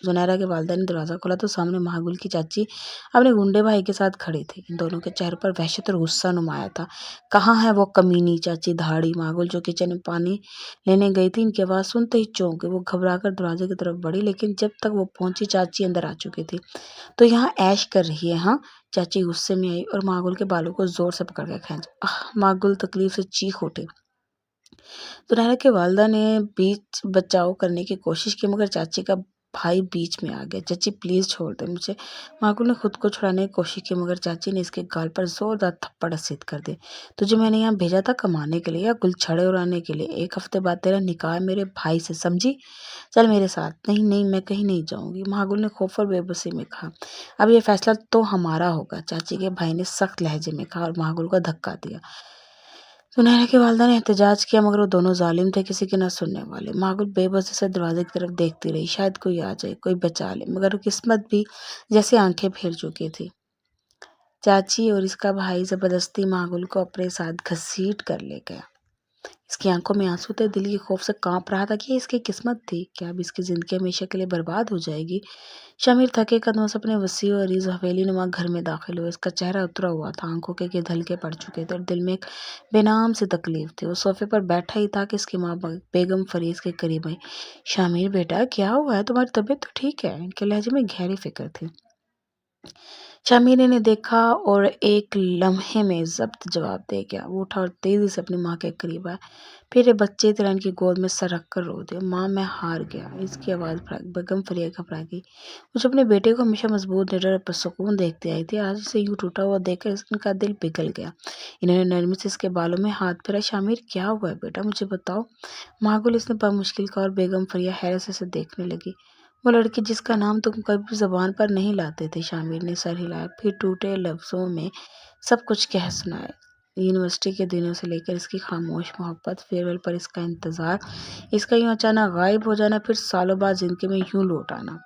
زنیرہ کے والدہ نے دروازہ کھولا تو سامنے ماگل کی چاچی اپنے گنڈے بھائی کے ساتھ کھڑی تھی۔ ان دونوں کے چہروں پر وحشت اور غصہ نمایاں تھا۔ کہاں ہے وہ کمینی چاچی دھاڑی؟ ماگل جو کچن میں پانی لینے گئی تھی، ان کی آواز سنتے ہی چونک گئی۔ وہ گھبرا کر دروازے کی طرف بڑھی، لیکن جب تک وہ پہنچی چاچی اندر آ چکی تھی۔ تو یہاں عیش کر رہی ہے ہاں؟ چاچی غصے میں آئی اور ماگل کے بالوں کو زور سے پکڑ کے کھینچا۔ آہ! ماگل تکلیف سے چیخ اٹھی۔ زنیرہ کی والدہ نے بیچ بچاؤ کرنے کی کوشش کی مگر چاچی کا بھائی بیچ میں آ گیا۔ چاچی پلیز چھوڑ دے مجھے۔ ماگل نے خود کو چھڑانے کی کوشش کی مگر چاچی نے اس کے گال پر زوردار تھپڑ رسید کر دی۔ تجھے میں نے یہاں بھیجا تھا کمانے کے لیے یا گلچھڑے اڑانے کے لیے؟ ایک ہفتے بعد تیرا نکاح ہے میرے بھائی سے، سمجھی؟ چل میرے ساتھ۔ نہیں نہیں، میں کہیں نہیں جاؤں گی، ماگل نے خوف اور بے بسی میں کہا۔ اب یہ فیصلہ تو ہمارا ہوگا، چاچی کے بھائی نے سخت لہجے میں کہا اور ماگل کو دھکا دیا۔ زنیرہ کی والدہ نے احتجاج کیا مگر وہ دونوں ظالم تھے، کسی کے نہ سننے والے۔ ماگل بے بسی سے دروازے کی طرف دیکھتی رہی، شاید کوئی آ جائے، کوئی بچا لے، مگر قسمت بھی جیسے آنکھیں پھیر چکی تھی۔ چاچی اور اس کا بھائی زبردستی ماگل کو اپنے ساتھ گھسیٹ کر لے گیا۔ اس کی آنکھوں میں آنسو تھے، دل کے خوف سے کانپ رہا تھا کہ یہ اس کی قسمت تھی، کیا اب اس کی زندگی ہمیشہ کے لیے برباد ہو جائے گی؟ شمیر تھکے قدموں سے اپنے وسیع و عریض حویلی نما گھر میں داخل ہوئے۔ اس کا چہرہ اترا ہوا تھا، آنکھوں کے دھلکے پڑ چکے تھے اور دل میں ایک بے نام سی تکلیف تھی۔ وہ صوفے پر بیٹھا ہی تھا کہ اس کی ماں بیگم فریز کے قریب آئی۔ شامیر بیٹا کیا ہوا ہے؟ تمہاری طبیعت تو ٹھیک ہے؟ ان کے لہجے میں گہری فکر تھی۔ شامیر نے دیکھا اور ایک لمحے میں ضبط جواب دے گیا۔ وہ اٹھا اور تیزی سے اپنی ماں کے قریب آیا، پھر بچے طرح ان کی گود میں سر رکھ کر رو دیا۔ ماں میں ہار گیا، اس کی آواز بیگم فریہ گھبرا گئی۔ وہ جو اپنے بیٹے کو ہمیشہ مضبوط، نڈر اور پرسکون دیکھتے آئی تھی، آج اسے یوں ٹوٹا ہوا دیکھ کر ان کا دل پگھل گیا۔ انہوں نے نرمی سے اس کے بالوں میں ہاتھ پھیرا۔ شامیر کیا ہوا ہے بیٹا، مجھے بتاؤ۔ ماں کو اس نے بمشکل کہا اور بیگم فریہ حیرت سے اسے دیکھنے لگی۔ وہ لڑکی جس کا نام تم کبھی زبان پر نہیں لاتے تھے۔ شامیر نے سر ہلایا، پھر ٹوٹے لفظوں میں سب کچھ کہہ سنایا۔ یونیورسٹی کے دنوں سے لے کر اس کی خاموش محبت، فیئر ویل پر اس کا انتظار، اس کا یوں اچانک غائب ہو جانا، پھر سالوں بعد زندگی میں یوں لوٹ آنا،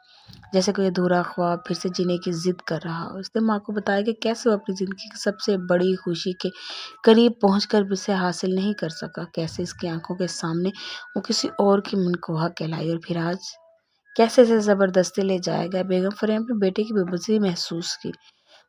جیسے کوئی ادھورا خواب پھر سے جینے کی ضد کر رہا ہو۔ اس نے ماں کو بتایا کہ کیسے وہ اپنی زندگی کی سب سے بڑی خوشی کے قریب پہنچ کر بھی اسے حاصل نہیں کر سکا، کیسے اس کی آنکھوں کے سامنے وہ کسی اور کی منکوہ کہلائی، اور پھر آج کیسے اسے زبردستی لے جایا گیا۔ بیگم فریہ نے اپنے بیٹے کی بے بسی محسوس کی۔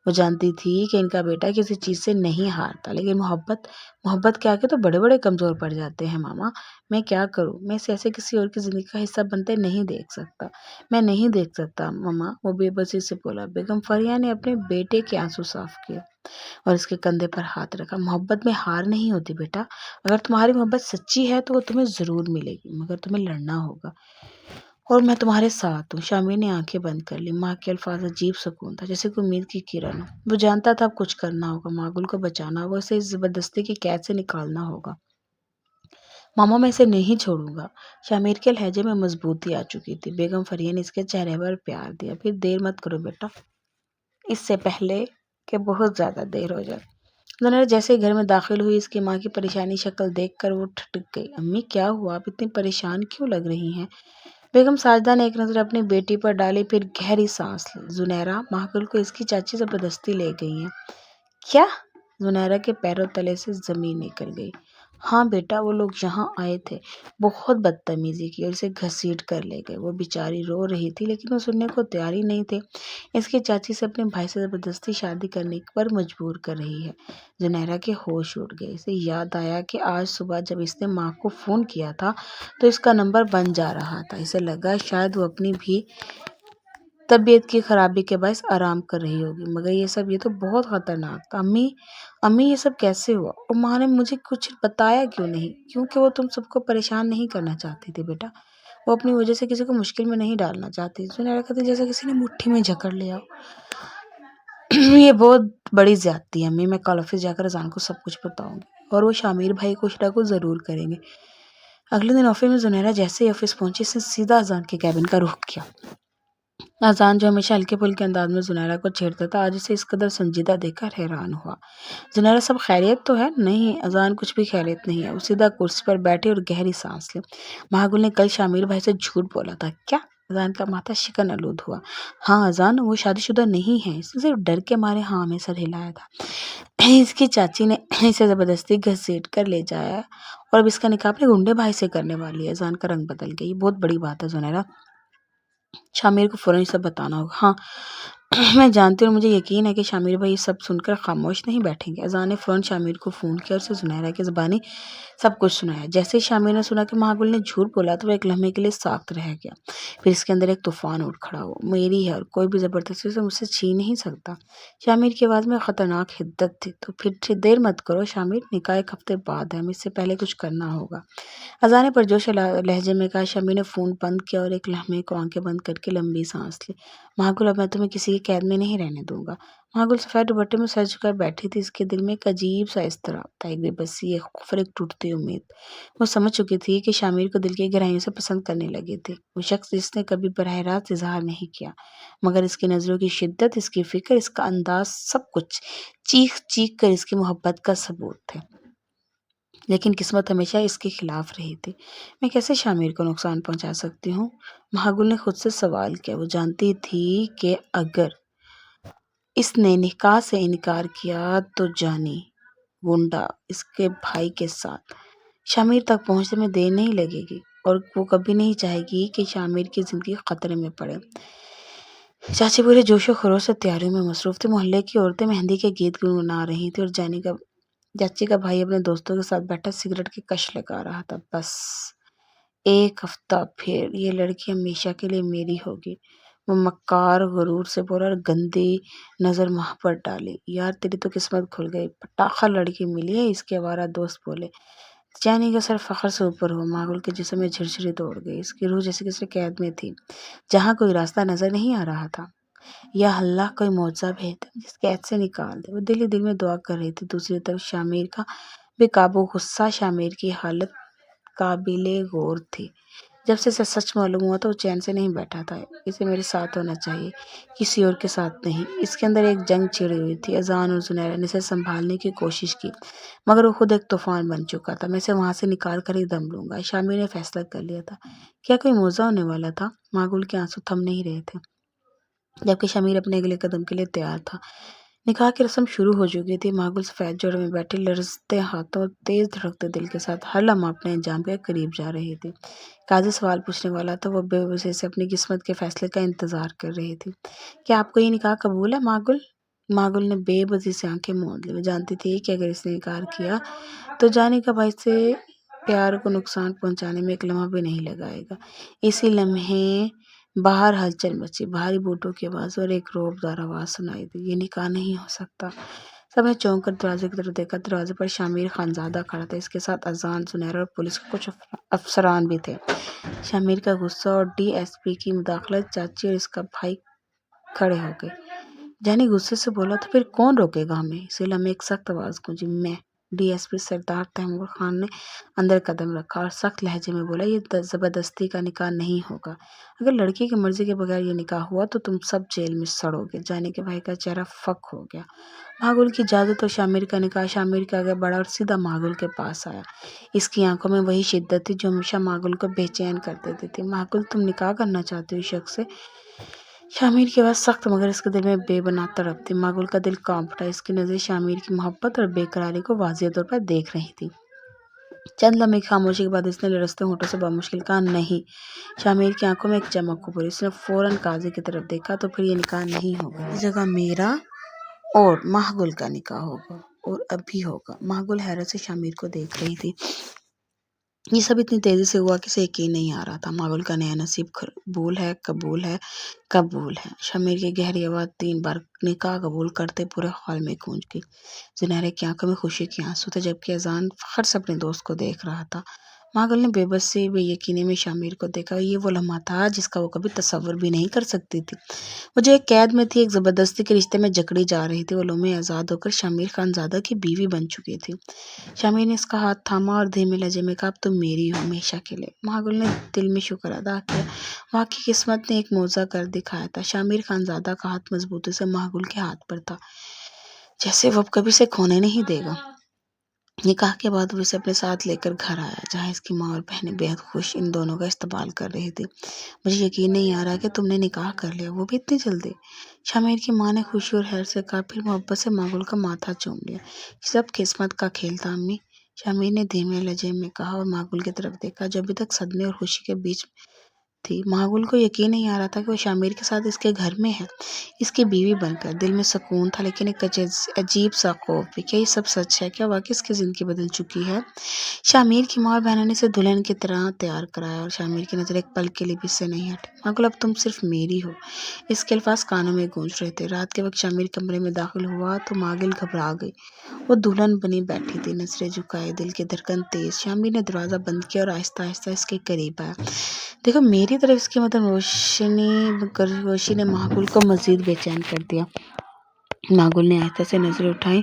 وہ جانتی تھی کہ ان کا بیٹا کسی چیز سے نہیں ہارتا، لیکن محبت کے آگے تو بڑے بڑے کمزور پڑ جاتے ہیں۔ ماما میں کیا کروں، میں اسے ایسے کسی اور کی زندگی کا حصہ بنتے نہیں دیکھ سکتا، میں نہیں دیکھ سکتا ماما، وہ بے بسی سے بولا۔ بیگم فریہ نے اپنے بیٹے کے آنسو صاف کیے اور اس کے کندھے پر ہاتھ رکھا۔ محبت میں ہار نہیں ہوتی بیٹا، اگر تمہاری محبت سچی ہے تو وہ تمہیں ضرور ملے گی، مگر تمہیں لڑنا ہوگا، اور میں تمہارے ساتھ ہوں۔ شامیر نے آنکھیں بند کر لی۔ ماں کے الفاظ عجیب سکون تھا، جیسے کہ امید کی کرن ہو۔ وہ جانتا تھا اب کچھ کرنا ہوگا، ماگل کو بچانا ہوگا، اسے اس زبردستی کی قید سے نکالنا ہوگا۔ ماما میں اسے نہیں چھوڑوں گا۔ شامیر کے لہجے میں مضبوطی آ چکی تھی۔ بیگم فریہ نے اس کے چہرے پر پیار دیا، پھر دیر مت کرو بیٹا، اس سے پہلے کہ بہت زیادہ دیر ہو جائے۔ زنیرہ جیسے ہی گھر میں داخل ہوئی، اس کی ماں کی پریشانی شکل دیکھ کر وہ ٹھٹک گئی۔ امی کیا ہوا، آپ اتنی پریشان کیوں لگ رہی ہیں؟ بیگم ساجدہ نے ایک نظر اپنی بیٹی پر ڈالی، پھر گہری سانس لی۔ زنیرہ ماگل کو اس کی چاچی زبردستی لے گئی ہیں۔ کیا؟ زنیرہ کے پیروں تلے سے زمین نکل گئی۔ ہاں بیٹا، وہ لوگ یہاں آئے تھے، بہت بدتمیزی کی اور اسے گھسیٹ کر لے گئے۔ وہ بیچاری رو رہی تھی لیکن وہ سننے کو تیار ہی نہیں تھے۔ اس کی چاچی سے اپنے بھائی سے زبردستی شادی کرنے پر مجبور کر رہی ہے۔ زنیرہ کے ہوش اڑ گئے۔ اسے یاد آیا کہ آج صبح جب اس نے ماں کو فون کیا تھا تو اس کا نمبر بند جا رہا تھا۔ اسے لگا شاید وہ اپنی بھی طبیعت کی خرابی کے باعث آرام کر رہی ہوگی، مگر یہ تو بہت خطرناک تھا۔ امی یہ سب کیسے ہوا، اور ماں نے مجھے کچھ بتایا کیوں نہیں؟ کیونکہ وہ تم سب کو پریشان نہیں کرنا چاہتی تھی بیٹا، وہ اپنی وجہ سے کسی کو مشکل میں نہیں ڈالنا چاہتی۔ زنیرہ کہتی جیسے کسی نے مٹھی میں جکڑ لیا ہو۔ یہ بہت بڑی زیادتی ہے امی، میں کل آفس جا کر اذان کو سب کچھ بتاؤں گی، اور وہ شامیر بھائی کو شراکت ضرور کریں گے۔ اگلے دن آفس میں زنیرہ جیسے ہی آفس پہنچی، اس نے سیدھا اذان کے کیبن کا رخ کیا۔ اذان جو ہمیشہ ہلکے پھلکے انداز میں زنیرہ کو چھیڑتا تھا، آج اسے اس قدر سنجیدہ دیکھ کر حیران ہوا۔ زنیرہ سب خیریت تو ہے؟ نہیں اذان، کچھ بھی خیریت نہیں ہے۔ وہ سیدھا کرسی پر بیٹھی اور گہری سانس لی۔ ماگل نے کل شامیر بھائی سے جھوٹ بولا تھا کیا؟ اذان کا ماتھا شکن آلود ہوا۔ ہاں اذان، وہ شادی شدہ نہیں ہے، اس نے صرف ڈر کے مارے ہاں میں سر ہلایا تھا۔ اس کی چاچی نے اسے زبردستی گھسیٹ کر لے جایا اور اب اس کا نکاح اپنے گنڈے بھائی سے کرنے والی ہے۔ اذان کا رنگ بدل گئی۔ بہت بڑی بات ہے زنیرہ، شامیر کو فوراً یہ سب بتانا ہوگا۔ ہاں میں جانتی ہوں اور مجھے یقین ہے کہ شامیر بھائی یہ سب سن کر خاموش نہیں بیٹھیں گے۔ اذان نے فوراً شامیر کو فون کیا اور اسے زنیرہ کی زبانی سب کچھ سنایا۔ جیسے ہی شامیر نے سنا کہ ماگل نے جھوٹ بولا تو وہ ایک لمحے کے لیے ساکت رہ گیا، پھر اس کے اندر ایک طوفان اٹھ کھڑا ہوا۔ میری ہے اور کوئی بھی زبردستی سے مجھ سے چھین نہیں سکتا۔ شامیر کی آواز میں خطرناک حدت تھی۔ تو پھر دیر مت کرو شامیر، نکاح ایک ہفتے بعد ہے، ہمیں اس سے پہلے کچھ کرنا ہوگا۔ اذان نے پرجوش لہجے میں کہا۔ شامیر نے فون بند کیا اور ایک لمحے کو آنکھیں بند کر کے لمبی سانس لی۔ ماگل، اب میں تمہیں کسی کی قید میں نہیں رہنے دوں گا۔ ماگل سفید دوپٹے میں سر جھکائے بیٹھی تھی، اس کے دل میں ایک عجیب سا اضطراب تھا، ایک بے بسی، ایک خوف اور ایک ٹوٹتی امید۔ وہ سمجھ چکی تھی کہ شامیر کو دل کی گہرائیوں سے پسند کرنے لگی تھی، وہ شخص جس نے کبھی براہ راست اظہار نہیں کیا، مگر اس کی نظروں کی شدت، اس کی فکر، اس کا انداز، سب کچھ چیخ چیخ کر اس کی محبت کا ثبوت تھے۔ لیکن قسمت ہمیشہ اس کے خلاف رہی تھی۔ میں کیسے شامیر کو نقصان پہنچا سکتی ہوں؟ ماگل نے خود سے سوال کیا۔ وہ جانتی تھی کہ اگر اس نے نکاح سے انکار کیا تو جانی گنڈا اس کے بھائی کے ساتھ شامیر تک پہنچنے میں دیر نہیں لگے گی اور وہ کبھی نہیں چاہے گی کہ شامیر کی زندگی خطرے میں پڑے۔ چاچی پورے جوش و خروش سے تیاریوں میں مصروف تھے۔ محلے کی عورتیں مہندی کے گیت گنگنا رہی تھیں اور چاچی کا بھائی اپنے دوستوں کے ساتھ بیٹھا سگریٹ کی کش لگا رہا تھا۔ بس ایک ہفتہ پھر یہ لڑکی ہمیشہ کے لیے میری ہوگی، وہ مکار غرور سے بولا اور گندی نظر ماہ پر ڈالی۔ یار تیری تو قسمت کھل گئی، پٹاخہ لڑکی ملی ہے، اس کے آوارہ دوست بولے۔ جانی کا سر فخر سے اوپر ہوا، ماگل کے جسم میں جھرجھری دوڑ گئی، اس کی روح جیسے کسی قید میں تھی جہاں کوئی راستہ نظر نہیں آ رہا تھا۔ یا اللہ کوئی معجزہ بھیج دے، جس قید سے نکال دے۔ وہ دل ہی دل میں دعا کر رہی تھی۔ دوسری طرف شامیر کا بے قابو غصہ۔ شامیر کی حالت قابل غور تھی۔ جب سے اسے سچ معلوم ہوا تو وہ چین سے نہیں بیٹھا تھا۔ اسے میرے ساتھ ہونا چاہیے، کسی اور کے ساتھ نہیں۔ اس کے اندر ایک جنگ چھڑی ہوئی تھی۔ اذان اور زنیرہ نے اسے سنبھالنے کی کوشش کی مگر وہ خود ایک طوفان بن چکا تھا۔ میں اسے وہاں سے نکال کر ہی دم لوں گا، شامیر نے فیصلہ کر لیا تھا۔ کیا کوئی معجزہ ہونے والا تھا؟ ماگل کے آنسو تھم نہیں رہے تھے جبکہ شامیر اپنے اگلے قدم کے لیے تیار تھا۔ نکاح کی رسم شروع ہو چکی تھی۔ ماگل سفید جوڑے میں بیٹھی لرزتے ہاتھوں اور تیز دھڑکتے دل کے ساتھ ہر لمحہ اپنے انجام کے قریب جا رہی تھی۔ قاضی سوال پوچھنے والا تھا، وہ بے بسی سے اپنی قسمت کے فیصلے کا انتظار کر رہی تھی۔ کیا آپ کو یہ نکاح قبول ہے ماگل؟ ماگل نے بے بسی سے آنکھیں موند لی۔ وہ جانتی تھی کہ اگر اس نے انکار کیا تو جانی کا بھائی سے پیار کو نقصان پہنچانے میں ایک لمحہ بھی نہیں لگائے گا۔ اسی لمحے باہر ہلچل مچی، بھاری بوٹوں کی آواز اور ایک رعبدار آواز سنائی دی، یہ نکاح نہیں ہو سکتا۔ سب نے چونک کر دروازے کی طرف دیکھا۔ دروازے پر شامیر خانزادہ کھڑا تھا، اس کے ساتھ اذان، زنیرہ اور پولیس کے کچھ افسران بھی تھے۔ شامیر کا غصہ اور ڈی ایس پی کی مداخلت، چاچی اور اس کا بھائی کھڑے ہو گئے۔ جانی غصے سے بولا، تو پھر کون روکے گا ہمیں؟ اسی لمحے ایک سخت آواز گونجی، میں۔ ڈی ایس پی سردار تیمور خان نے اندر قدم رکھا اور سخت لہجے میں بولا، یہ زبردستی کا نکاح نہیں ہوگا۔ اگر لڑکی کی مرضی کے بغیر یہ نکاح ہوا تو تم سب جیل میں سڑو گے۔ جانی کے بھائی کا چہرہ فک ہو گیا۔ ماگل کی اجازت اور شامیر کا نکاح۔ شامیر کے آگے بڑھا اور سیدھا ماگل کے پاس آیا۔ اس کی آنکھوں میں وہی شدت تھی جو ہمیشہ ماگل کو بے چین کر دیتی تھی۔ ماگل، تم نکاح کرنا چاہتی ہو اس شخص سے؟ شامیر کی آواز سخت مگر اس کے دل میں بے پناہ تڑپ تھی۔ ماگل کا دل کانپ اٹھا، اس کی نظریں شامیر کی محبت اور بے قراری کو واضح طور پر دیکھ رہی تھی۔ چند لمحے کی خاموشی کے بعد اس نے لرزتے ہونٹوں سے بمشکل کہا، نہیں۔ شامیر کی آنکھوں میں ایک چمک ابھری، اس نے فوراً قاضی کی طرف دیکھا، تو پھر یہ نکاح نہیں ہوگا، اس جگہ میرا اور ماگل کا نکاح ہوگا، اور ابھی ہوگا۔ ماگل حیرت سے شامیر کو دیکھ رہی تھی۔ یہ سب اتنی تیزی سے ہوا کہ اسے یقین نہیں آ رہا تھا۔ ماگل کا نیا نصیب قبول ہے، قبول ہے، قبول ہے۔ شامیر کی گہری آواز 3 بار نکاح قبول کرتے پورے ہال میں گونج گئی۔ زنیرہ کی آنکھوں میں خوشی کے آنسو تھے جبکہ اذان فخر سے اپنے دوست کو دیکھ رہا تھا۔ ماگل نے بے بسی بے یقینی میں شامیر کو دیکھا۔ یہ وہ لمحہ تھا جس کا وہ کبھی تصور بھی نہیں کر سکتی تھی۔ وہ جو ایک قید میں تھی، ایک زبردستی کے رشتے میں جکڑی جا رہی تھی، وہ لمحے آزاد ہو کر شامیر خانزادہ کی بیوی بن چکی تھی۔ شامیر نے اس کا ہاتھ تھاما اور دھیمے لہجے میں کہا، اب تم میری ہو ہمیشہ کے لیے۔ ماگل نے دل میں شکر ادا کیا، واقعی قسمت نے ایک معجزہ کر دکھایا تھا۔ شامیر خانزادہ کا ہاتھ مضبوطی سے ماگل کے ہاتھ پر تھا، جیسے وہ اب کبھی اسے کھونے نہیں دے گا۔ نکاح کے بعد وہ اسے اپنے ساتھ لے کر گھر آیا جہاں اس کی ماں اور بہنیں بےحد خوش ان دونوں کا استقبال کر رہی تھی۔ مجھے یقین نہیں آ رہا کہ تم نے نکاح کر لیا، وہ بھی اتنی جلدی۔ شامیر کی ماں نے خوشی اور حیرت سے کہا، پھر محبت سے ماگل کا ماتھا چوم لیا۔ یہ سب قسمت کا کھیل تھا امی، شامیر نے دھیمے لہجے میں کہا اور ماگل کی طرف دیکھا جو ابھی تک صدمے اور خوشی کے بیچ تھی۔ ماگل کو یقین نہیں آ رہا تھا کہ وہ شامیر کے ساتھ اس کے گھر میں ہے، اس کی بیوی بن کر۔ دل میں سکون تھا لیکن ایک عجیب سا خوف بھی، کیا یہ سب سچ ہے؟ کیا واقعی اس کی زندگی بدل چکی ہے؟ شامیر کی ماں اور بہنوں نے اسے دلہن کی طرح تیار کرایا اور شامیر کی نظر ایک پل کے لیے بھی اس سے نہیں ہٹی۔ ماگل، اب تم صرف میری ہو، اس کے الفاظ کانوں میں گونج رہے تھے۔ رات کے وقت شامیر کمرے میں داخل ہوا تو ماگل گھبرا گئی۔ وہ دلہن بنی بیٹھی تھی، نظریں جھکائے، دل کی دھڑکن تیز۔ شامیر نے دروازہ بند کیا اور آہستہ آہستہ اس کے قریب آیا۔ دیکھو میری طرف اس کی مدھم روشنی نے ماگل کو مزید بے چین کر دیا۔ ماگل نے آہستہ سے نظریں اٹھائیں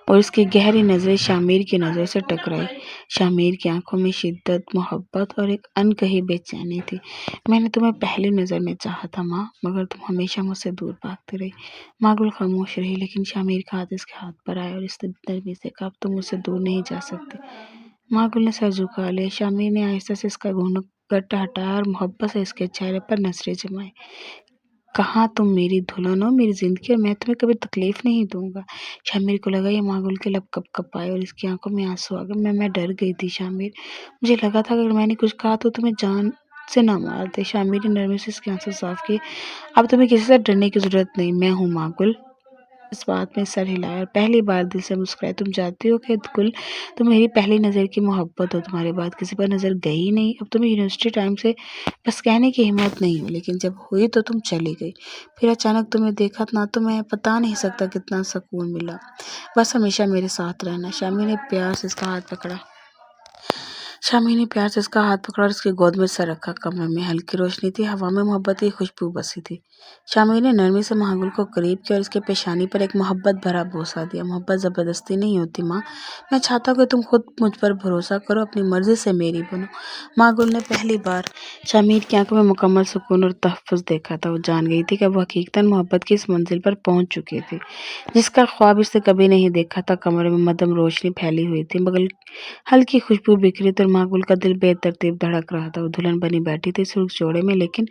اور اس کی گہری نظریں شامیر کی نظروں سے ٹکرائی۔ شامیر کی آنکھوں میں شدت، محبت اور ایک انکہی بے چینی تھی۔ میں نے تمہیں پہلی نظر میں چاہا تھا ماں، مگر تم ہمیشہ مجھ سے دور بھاگتی رہی۔ ماگل خاموش رہی لیکن شامیر کا ہاتھ اس کے ہاتھ پر آیا اور اس نے نرمی سے کہا، اب تم مجھ سے دور نہیں جا سکتی۔ ماگل نے سر جھکا لیا۔ شامیر نے آہستہ سے اس کا گھٹا ہٹایا اور محبت سے اس کے چہرے پر نظریں جمائیں۔ کہاں تم میری دلہن ہو، میری زندگی، اور میں تمہیں کبھی تکلیف نہیں دوں گا۔ شامیر کو لگا یہ ماگل کے لب کپ کپ آئے اور اس کی آنکھوں میں آنسو آ گئے۔ میں ڈر گئی تھی شامیر، مجھے لگا تھا اگر میں نے کچھ کہا تو تمہیں جان سے نہ مار دے۔ شامیر نے نرمی سے اس کے آنسو صاف کیے۔ اب تمہیں کسی سے ڈرنے کی ضرورت نہیں، میں ہوں ماگل۔ اس بات میں سر ہلایا اور پہلی بار دل سے مسکرائے۔ تم جانتی ہو کہ گل، تم میری پہلی نظر کی محبت ہو، تمہارے بعد کسی پر نظر گئی نہیں۔ اب تمہیں یونیورسٹی ٹائم سے بس کہنے کی ہمت نہیں ہوئی، لیکن جب ہوئی تو تم چلی گئی۔ پھر اچانک تمہیں دیکھا نہ تو میں بتا نہیں سکتا کتنا سکون ملا۔ بس ہمیشہ میرے ساتھ رہنا۔ شامیر نے پیار سے اس کا ہاتھ پکڑا اور اس کی گود میں سر رکھا۔ کمرے میں ہلکی روشنی تھی، ہوا میں محبت کی خوشبو بسی تھی۔ شامیر نے نرمی سے ماگل کو قریب کیا اور اس کے پیشانی پر ایک محبت بھرا بوسہ دیا۔ محبت زبردستی نہیں ہوتی ماں، میں چاہتا ہوں کہ تم خود مجھ پر بھروسہ کرو، اپنی مرضی سے میری بنو۔ ماگل نے پہلی بار شامیر کی آنکھوں میں مکمل سکون اور تحفظ دیکھا تھا۔ وہ جان گئی تھی کہ وہ حقیقتاً محبت کی اس منزل پر پہنچ چکی تھی جس کا خواب اس نے کبھی نہیں دیکھا تھا۔ کمرے میں مدھم روشنی پھیلی ہوئی تھی، مگر ہلکی خوشبو بکھری تھی اور ماگل کا دل بے ترتیب دھڑک رہا تھا۔ وہ دلہن بنی بیٹھی تھی سرخ جوڑے میں، لیکن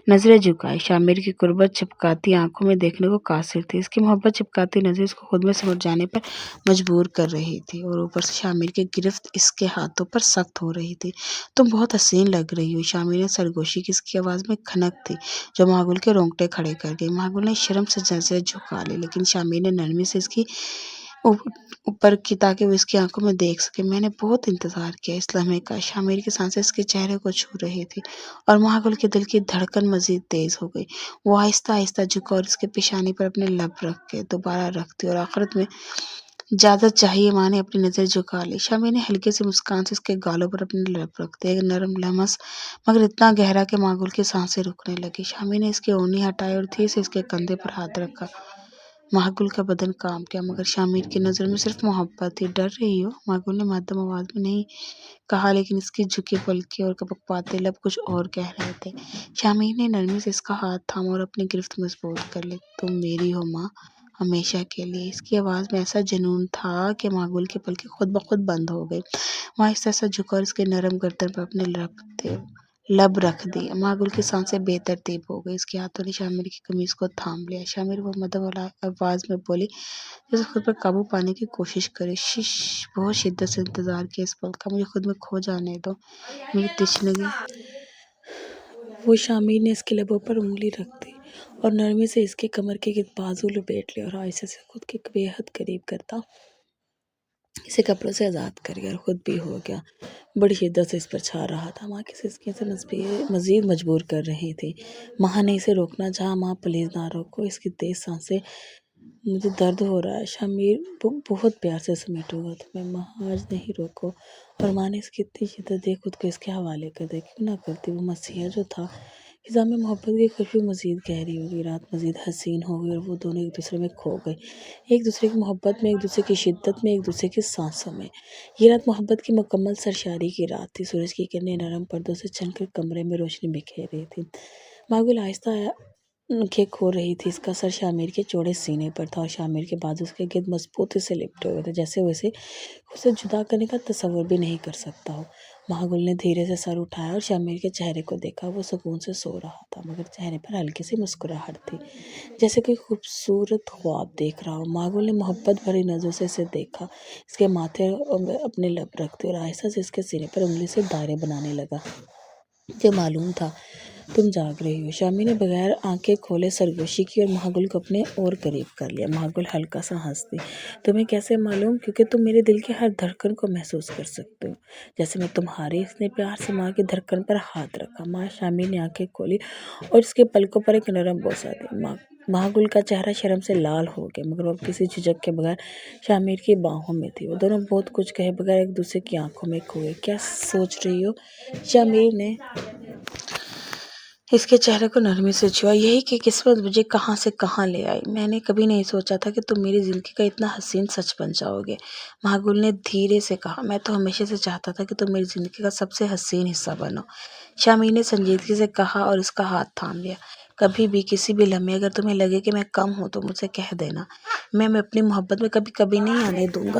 نظریں جھکائے، شامیر کی قربت چپکاتی آنکھوں میں دیکھنے کو قاصر تھی۔ اس کی محبت چپکاتی نظریں اس کو خود میں سمٹ جانے پر مجبور کر رہی تھی، اور اوپر سے شامیر کی گرفت اس کے ہاتھوں پر سخت ہو رہی تھی۔ تم بہت حسین لگ رہی ہو، شامیر نے سرگوشی کی۔ اس کی آواز میں کھنک تھی جو ماگل کے رونگٹے کھڑے کر گئی۔ ماگل نے شرم سے نظریں جھکا لی، لیکن شامیر نے نرمی سے اس کی اوپر کی تاکہ وہ اس کی آنکھوں میں دیکھ سکے۔ میں نے بہت انتظار کیا اس لمحے کا۔ شامیر کی سانسیں اس کے چہرے کو چھو رہی تھی اور ماگل کے دل کی دھڑکن مزید تیز ہو گئی۔ وہ آہستہ آہستہ جھکا اور اس کے پیشانی پر اپنے لب رکھ کے دوبارہ رکھ دی، اور آخرت میں اجازت چاہیے ماں نے اپنی نظر جھکا لی۔ شامیر نے ہلکی سی مسکان سے اس کے گالوں پر اپنے لب رکھ دیا، ایک نرم لمس مگر اتنا گہرا کہ ماگل کی سانسیں رکنے لگی۔ شامیر نے اس کی اونی ہٹائی اور دھیرے سے اس کے کندھے پر ہاتھ رکھا۔ ماگل کا بدن کانپ گیا، مگر شامیر کی نظر میں صرف محبت تھی۔ ڈر رہی ہو؟ ماگل نے مدھم آواز میں نہیں کہا، لیکن اس کی جھکی پلکیں اور کپکپاتے لب کچھ اور کہہ رہے تھے۔ شامیر نے نرمی سے اس کا ہاتھ تھاما اور اپنی گرفت مضبوط کر لی۔ تم میری ہو ماں، ہمیشہ کے لیے۔ اس کی آواز میں ایسا جنون تھا کہ ماگل کی پلکیں خود بخود بند ہو گئی۔ وہ آہستہ آہستہ جھکا اور اس کے نرم گردن پر اپنے لب رکھ دی۔ ماگل کی سانسیں بے ترتیب ہو گئی۔ اس کے ہاتھوں نے شامیر کی قمیض کو تھام لیا۔ شامیر، وہ مدھم آواز میں بولی جیسے خود پر قابو پانے کی کوشش کرے، شش، بہت شدت سے انتظار کیا اس پل کا، مجھے خود میں کھو جانے دو، میری تشنگی۔ وہ شامیر نے اس کے لبوں پر انگلی رکھ دی اور نرمی سے اس کے کمر کے گرد بازو لپیٹ لیا، اور آہستہ سے خود کے بے حد قریب کرتا اسے کپڑوں سے آزاد کر گیا اور خود بھی ہو گیا۔ بڑی شدت سے اس پر چھا رہا تھا۔ ماں کی سسکیاں اسے مزید مجبور کر رہی تھی۔ ماں نے اسے روکنا چاہا۔ ماں پلیز نہ روکو، اس کی تیز سانسیں، مجھے درد ہو رہا ہے۔ شامیر بہت پیار سے سمیٹوں گا تمہیں ماں، آج نہیں، روکو۔ اور ماں نے اس کی اتنی شدت دیکھ خود کو اس کے حوالے کر دیا۔ کیوں نہ کرتی؟ وہ مسیحا جو تھا۔ فضا میں محبت کی خوشبو مزید گہری ہو گئی، رات مزید حسین ہو گئی، اور وہ دونوں ایک دوسرے میں کھو گئے، ایک دوسرے کی محبت میں، ایک دوسرے کی شدت میں، ایک دوسرے کی سانسوں میں۔ یہ رات محبت کی مکمل سرشاری کی رات تھی۔ سورج کی کرنیں نرم پردوں سے چھن کر کمرے میں روشنی بکھیر رہی تھی۔ ماگل آہستہ آنکھیں کھول رہی تھی۔ اس کا سر شامیر کے چوڑے سینے پر تھا اور شامیر کے بازو اس کے گرد مضبوطی سے لپٹے ہوئے تھے، جیسے وہ اسے خود سے جدا کرنے کا تصور بھی نہیں کر سکتا ہو۔ ماگل نے دھیرے سے سر اٹھایا اور شامیر کے چہرے کو دیکھا۔ وہ سکون سے سو رہا تھا، مگر چہرے پر ہلکی سی مسکراہٹ تھی، جیسے کوئی خوبصورت خواب دیکھ رہا ہو۔ ماگل نے محبت بھری نظروں سے اسے دیکھا، اس کے ماتھے پر اپنے لب رکھ دیے اور آہستہ سے اس کے سینے پر انگلی سے دائرے بنانے لگا۔ مجھے معلوم تھا تم جاگ رہی ہو۔ شامیر نے بغیر آنکھیں کھولے سرگوشی کی اور ماگل کو اپنے اور قریب کر لیا۔ ماگل ہلکا سا ہنس دی۔ تمہیں کیسے معلوم؟ کیونکہ تم میرے دل کی ہر دھڑکن کو محسوس کر سکتے ہو، جیسے میں تمہاری۔ اس نے پیار سے ماں کی دھڑکن پر ہاتھ رکھا۔ ماں، شامیر نے آنکھیں کھولی اور اس کے پلکوں پر ایک نرم بوسہ دیا۔ ماگل کا چہرہ شرم سے لال ہو گیا، مگر وہ کسی جھجک کے بغیر شامیر کی باہوں میں تھی۔ وہ دونوں بہت کچھ کہے بغیر ایک دوسرے کی آنکھوں میں کھو گئے۔ کیا سوچ رہی ہو؟ شامیر نے اس کے چہرے کو نرمی سے چھوا۔ یہی کہ قسمت مجھے کہاں سے کہاں لے آئی۔ میں نے کبھی نہیں سوچا تھا کہ تم میری زندگی کا اتنا حسین سچ بن جاؤ گے، ماگل نے دھیرے سے کہا۔ میں تو ہمیشہ سے چاہتا تھا کہ تم میری زندگی کا سب سے حسین حصہ بنو، شامیر نے سنجیدگی سے کہا اور اس کا ہاتھ تھام لیا۔ کبھی بھی، کسی بھی لمحے اگر تمہیں لگے کہ میں کم ہوں تو مجھ سے کہہ دینا، میں اپنی محبت میں کبھی نہیں آنے دوں گا۔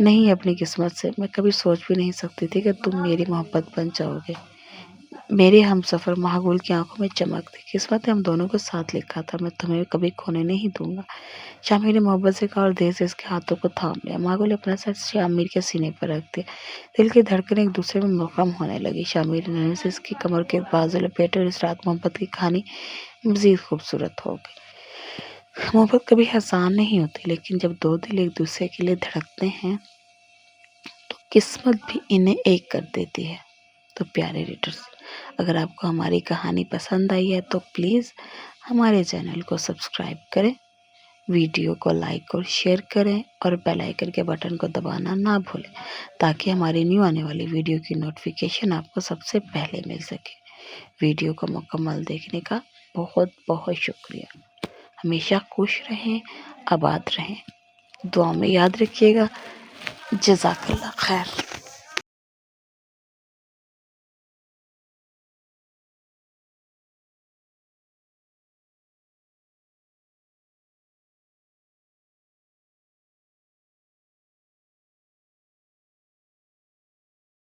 نہیں اپنی قسمت سے میں کبھی سوچ بھی نہیں سکتی تھی کہ تم میری محبت بن جاؤ گے۔ میرے ہم سفر ماحول کی آنکھوں میں چمک تھی، قسمت نے ہم دونوں کو ساتھ لکھا تھا، میں تمہیں کبھی کھونے نہیں دوں گا۔ شامیر نے محبت سے کہا اور دیر سے اس کے ہاتھوں کو تھام لیا۔ ماحول نے اپنا سر شامیر کے سینے پر رکھ دیا، دل کی دھڑکنیں ایک دوسرے میں مرغم ہونے لگی۔ شامیر نے نرمی سے اس کی کمر کے بازو لپیٹے اور اس رات محبت کی کہانی مزید خوبصورت ہو گئی۔ محبت کبھی آسان نہیں ہوتی، لیکن جب دو دل ایک دوسرے کے لیے دھڑکتے ہیں تو قسمت بھی انہیں ایک کر دیتی ہے۔ تو پیارے ریڈرز، اگر آپ کو ہماری کہانی پسند آئی ہے تو پلیز ہمارے چینل کو سبسکرائب کریں، ویڈیو کو لائک اور شیئر کریں اور بیل آئیکن کے بٹن کو دبانا نہ بھولیں تاکہ ہماری نیو آنے والی ویڈیو کی نوٹیفیکیشن آپ کو سب سے پہلے مل سکے۔ ویڈیو کو مکمل دیکھنے کا بہت بہت شکریہ۔ ہمیشہ خوش رہیں، آباد رہیں، دعا میں یاد رکھیے گا۔ جزاک اللہ خیر۔